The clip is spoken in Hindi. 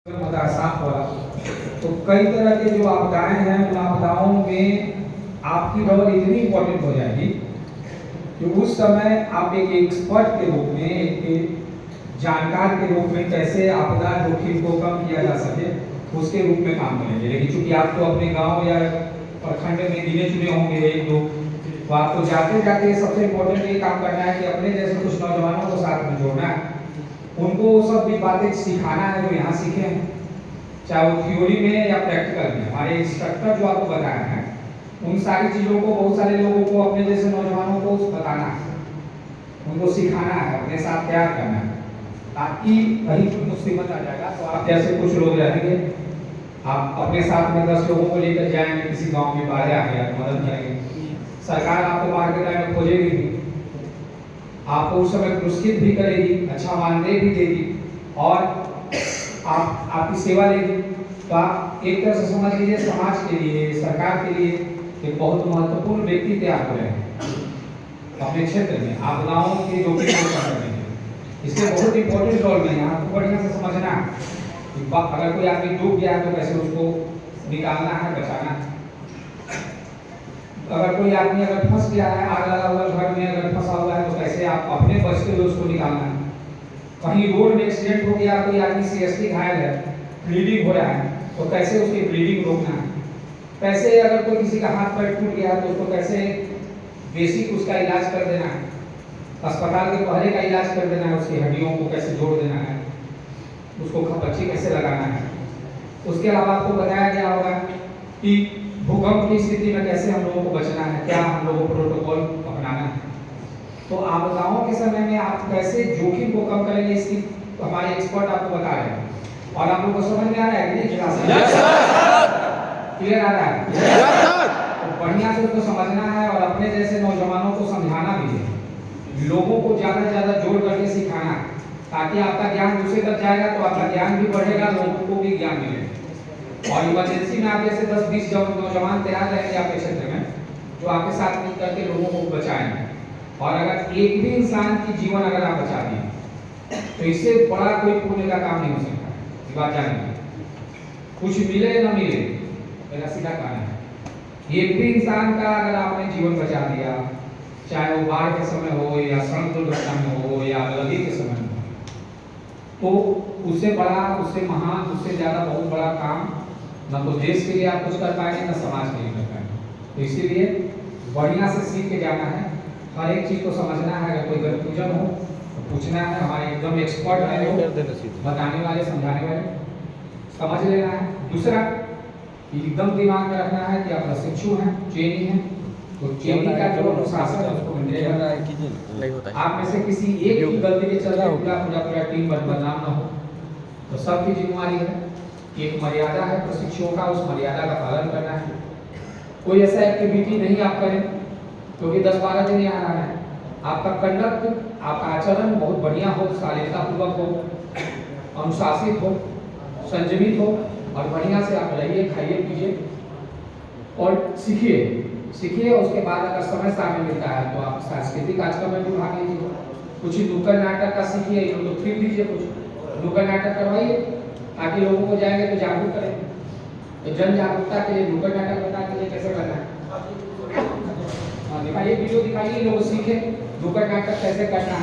साफ वाला। तो कई तरह के जो आपदाएं हैं उन आपदाओं में आपकी रोल इतनी इम्पोर्टेंट हो जाएगी कि उस समय आप एक एक्सपर्ट के रूप में, एक जानकार के रूप में कैसे आपदा जोखिम को कम किया जा सके उसके रूप में काम करेंगे। लेकिन चूंकि आप तो अपने गांव या प्रखंड में गिने चुने होंगे एक दो, तो आपको जाते जाते सबसे इम्पोर्टेंट ये काम करना है कि अपने जैसे कुछ नौजवानों को साथ में जोड़ना है, उनको वो सब भी बातें सिखाना है जो यहाँ सीखे हैं, चाहे वो थ्योरी में या प्रैक्टिकल में। हमारे इंस्ट्रक्टर जो आपको बताया है उन सारी चीज़ों को बहुत सारे लोगों को, अपने जैसे नौजवानों को बताना है, उनको सिखाना है, अपने साथ तैयार करना है, ताकि कहीं कोई मुसीबत आ जाएगा तो आप जैसे कुछ लोग रहेंगे, आप अपने साथ में 10 लोगों को लेकर जाएंगे, किसी गाँव में बाढ़ आ गया तो मदद करेंगे। सरकार आपको मार के टाइम में खोजेगी भी, आपको उस समय पुरस्कृत भी करेगी, अच्छा मानदेय भी देगी और आपकी सेवा लेगी। तो आप एक तरह से समझ लीजिए समाज के लिए, सरकार के लिए एक बहुत महत्वपूर्ण व्यक्ति तैयार हो रहे हैं अपने क्षेत्र में आपदाओं के जोखिम को कम करने के। इसके बहुत इंपॉर्टेंट रोल में आपको बढ़िया से समझना है कि अगर कोई आदमी डूब गया तो कैसे उसको निकालना है, बचाना है। अगर कोई आदमी अगर फंस गया है, आग लगा हुआ घर में अगर फंसा हुआ है तो कैसे आप अपने बचते हुए उसको निकालना है। कहीं रोड में एक्सीडेंट हो गया, कोई आदमी सीरियसली घायल है, ब्लीडिंग हो रहा है, तो कैसे उसकी ब्लीडिंग रोकना है। कैसे अगर कोई किसी का हाथ पैर टूट गया तो उसको कैसे बेसिक उसका इलाज कर देना है, अस्पताल के पहले का इलाज कर देना है, उसकी हड्डियों को कैसे जोड़ देना है, उसको खपच्ची कैसे लगाना है। उसके अलावा आपको बताया गया होगा कि भूकंप की स्थिति में कैसे हम लोगों को बचना है, क्या हम लोगों को प्रोटोकॉल अपनाना है। तो आपदाओं के समय में आप कैसे जोखिम को कम करेंगे इसकी तो हमारे एक्सपर्ट आपको बता रहे हैं। और आप लोगों को समझ में आ रहा है कि नहीं क्लास क्लियर आ रहा है? तो बढ़िया से उसको समझना है और अपने जैसे नौजवानों को समझाना भी है, लोगों को ज़्यादा से ज़्यादा जोड़ करके सिखाना, ताकि आपका ज्ञान दूसरे तक जाएगा तो आपका ज्ञान भी बढ़ेगा, लोगों को भी ज्ञान मिलेगा। और इमरजेंसी में आप जैसे 10-20 नौजवान तैयार रहेंगे आपके क्षेत्र में, जो आपके साथ मिल करके लोगों को बचाएंगे। और अगर एक भी इंसान की जीवन अगर आप बचा दिए तो इससे बड़ा कोई पुण्य का काम नहीं हो सकता। ये बात जानिए, कुछ मिले ना मिले, मेरा सीधा कहना है, एक भी इंसान का अगर आपने जीवन बचा दिया, चाहे वो बाढ़ के समय हो या सड़क दुर्घटना में हो या लगी के समय में हो, तो उससे बड़ा, उससे महान, उससे ज़्यादा बहुत बड़ा काम न तो देश के लिए आप कुछ कर पाएंगे न समाज के लिए कर पाएंगे। तो इसीलिए बढ़िया से सीख के जाना है, हर एक चीज़ को समझना है। अगर कोई कन्फ्यूजन हो तो पूछना है, हमारे एकदम एक्सपर्ट है वो, बताने वाले, समझाने वाले, समझ लेना है। दूसरा एकदम दिमाग में रखना है कि आप प्रशिक्षु हैं, ट्रेनी हैं, तो ट्रेनी का जो अनुशासन है उसको मिलेगा। आप में से किसी एक की गलती के चलते पूरा टीम बदनाम ना हो, तो सबकी जिम्मेवारी है। एक मर्यादा है प्रशिक्षुओं का, उस मर्यादा का पालन करना है। कोई ऐसा एक्टिविटी नहीं आप करें क्योंकि 10-12 दिन यहाँ आना है। आपका कंडक्ट, आपका आचरण बहुत बढ़िया हो, शालीनतापूर्वक हो, अनुशासित हो, संयमित हो और बढ़िया से आप रहिए, खाइए, पीजिए और सीखिए। उसके बाद अगर समय सामने मिलता है तो आप सांस्कृतिक कार्यक्रम में भी भाग लीजिए, कुछ नुक्कड़ नाटक का सीखिए, तो फिर दीजिए, कुछ नुक्कड़ नाटक करवाइए ताकि लोगों को जाएंगे तो जागरूक करेंगे। तो जन जागरूकता के लिए नुक्कड़ नाटक बता दीजिए कैसे करना है, दिखाइए, वीडियो दिखाइए, लोग सीखें नुक्कड़ नाटक कैसे करना है।